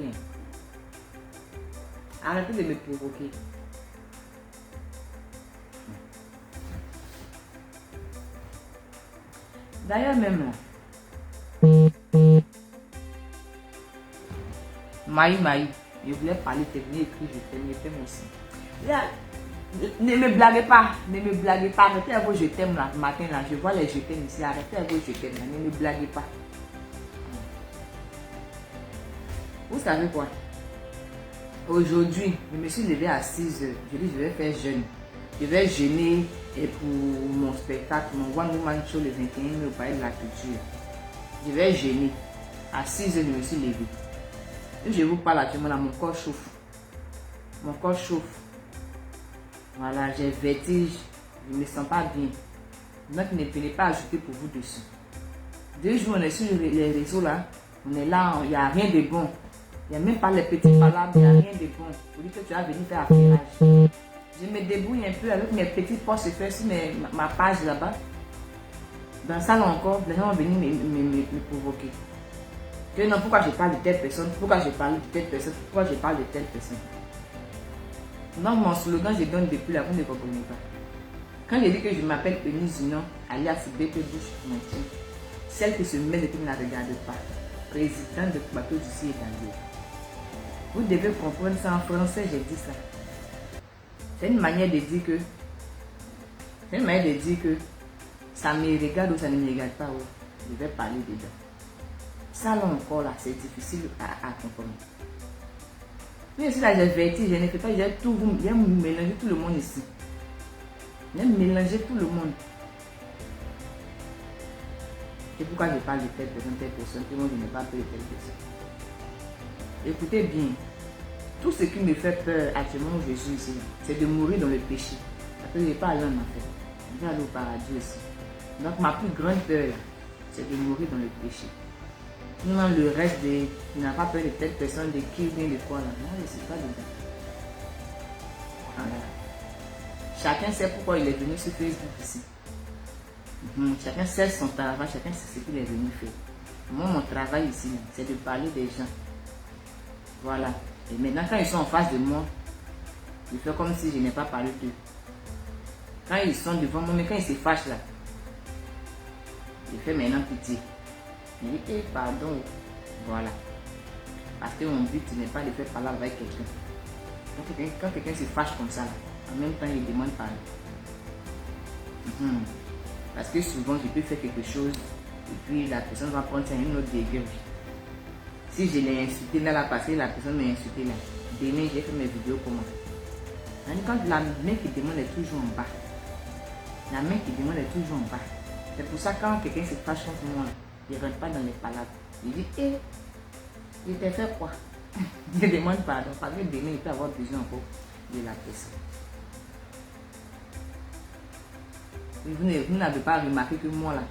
provoquer. Hein. Arrêtez de me provoquer. D'ailleurs même là. Maï, je voulais parler, t'es venu écrire, je t'aime aussi. Là, ne me blaguez pas, arrêtez à vos je t'aime là, matin là, je vois les je t'aime ici, arrêtez à vos je t'aime là, ne me blaguez pas. Vous savez quoi? Aujourd'hui, je me suis levée à 6 h, je dis je vais faire jeûne. Je vais jeûner pour mon spectacle, mon One Woman Show le 21 mai au Palais de la Culture. Je vais jeûner. À 6 h, je me suis levée. Et je vous parle actuellement là, mon corps chauffe. Mon corps chauffe. Voilà, j'ai vertige. Je ne me sens pas bien. Donc ne venez pas ajouter pour vous dessus. 2 jours, on est sur les réseaux là. On est là, il n'y a rien de bon. Il n'y a même pas les petits palabres, il n'y a rien de bon. Pour dire que tu vas venir faire affairage. Je me débrouille un peu avec mes petits posts que je fais sur ma page là-bas. Dans ça là encore, les gens vont venir me provoquer. Que non, pourquoi je parle de telle personne, pourquoi je parle de telle personne, pourquoi je parle de telle personne. Donc mon slogan, je donne depuis là, vous ne comprenez pas. Quand je dis que je m'appelle Eunice Zinon, alias BP Bouche Montine, celle qui se met et qui ne la regarde pas, présidente de bateau d'ici et d'ailleurs. Vous devez comprendre ça en français, j'ai dit ça. C'est une manière de dire que ça me regarde ou ça ne me regarde pas. Oh. Je vais parler dedans. Ça là encore là, c'est difficile à comprendre. Mais si là j'ai vertige, je ne fais pas, j'ai mélangé tout le monde ici. J'ai mélangé tout le monde. C'est pourquoi je parle de telle personne, tout le monde ne pas peur de telle personne. Écoutez bien, tout ce qui me fait peur actuellement où je suis ici, c'est de mourir dans le péché. Parce que je n'ai pas allé en enfer. Je vais aller au paradis aussi. Donc ma plus grande peur, c'est de mourir dans le péché. Sinon le reste, je n'ai pas peur de telle personne, de qui vient de quoi là. Non, je ne suis pas dedans. Voilà. Chacun sait pourquoi il est venu sur Facebook ici. Chacun sait son travail, chacun sait ce qu'il est venu faire. Moi, mon travail ici, c'est de parler des gens. Voilà. Et maintenant, quand ils sont en face de moi, je fais comme si je n'ai pas parlé d'eux. Quand ils sont devant moi, mais quand ils se fâchent là, je fais maintenant pitié. Je dis, pardon. Voilà. Parce que mon but n'est pas de faire parler avec quelqu'un. Quand quelqu'un se fâche comme ça, là, en même temps, il demande pardon. Parce que souvent, je peux faire quelque chose et puis la personne va prendre ça à une autre degré. Si je l'ai insulté là, parce que la personne m'a insulté là, demain j'ai fait mes vidéos comment. Quand la main qui demande est toujours en bas. La main qui demande est toujours en bas. C'est pour ça que quand quelqu'un se fâche contre moi, je ne rentre pas dans les palabres. Je dis, je t'ai fait quoi? Je demande pardon, parce que demain il peut avoir besoin encore de la personne. Vous n'avez pas remarqué que moi là,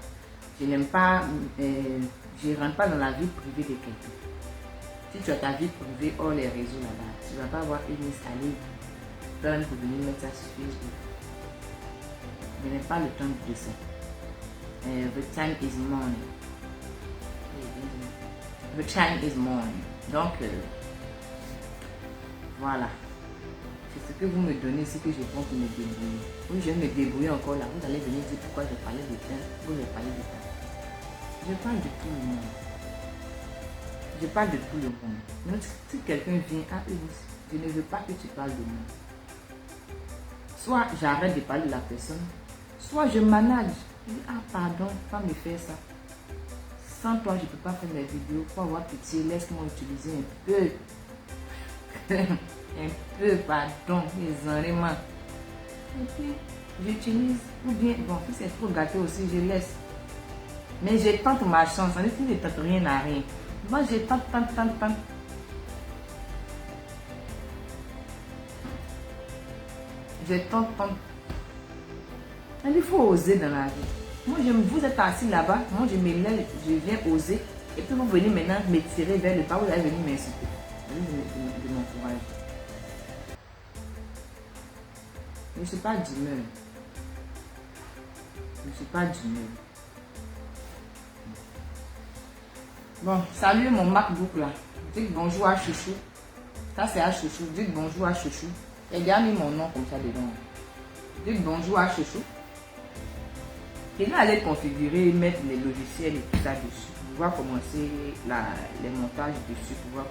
je n'aime pas, je ne rentre pas dans la vie privée de quelqu'un. Si tu as ta vie privée hors les réseaux là-bas, tu ne vas pas avoir une liste à aller prendre pour venir mettre ça sur Facebook. Je n'ai pas le temps de ça. The time is morning. The time is morning. Donc, voilà. C'est ce que vous me donnez, c'est que je pense me débrouiller. Oui, je vais me débrouiller encore là. Vous allez venir dire pourquoi je parlais de ça, vous allez parler de ça. Je parle de tout le monde. Je parle de tout le monde. Donc, si quelqu'un vient à Eunice, je ne veux pas que tu parles de moi. Soit j'arrête de parler de la personne, soit je manage. Je dis, pardon, pas me faire ça. Sans toi, je ne peux pas faire mes vidéos. Pour avoir pitié, laisse-moi utiliser un peu. Un peu, pardon, les enrêments. Et puis, j'utilise. Ou bien, bon, si c'est trop gâté aussi, je laisse. Mais je tente ma chance. On dit que je ne tente rien à rien. Moi, je tente. Je tente. Il faut oser dans la vie. Moi, vous êtes assis là-bas. Moi, je me lève, je viens oser. Et puis, vous venez maintenant me tirer vers le bas. Vous allez venir m'insulter. De mon courage. Je ne suis pas d'humeur. Bon, salut mon MacBook là. Dites bonjour à Chouchou. Ça c'est à Chouchou. Dites bonjour à Chouchou. Il y a mis mon nom comme ça dedans. Dites bonjour à Chouchou. Et là, allez configurer, mettre les logiciels et tout ça dessus. On va commencer les montages dessus pour voir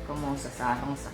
comment ça arrange ça.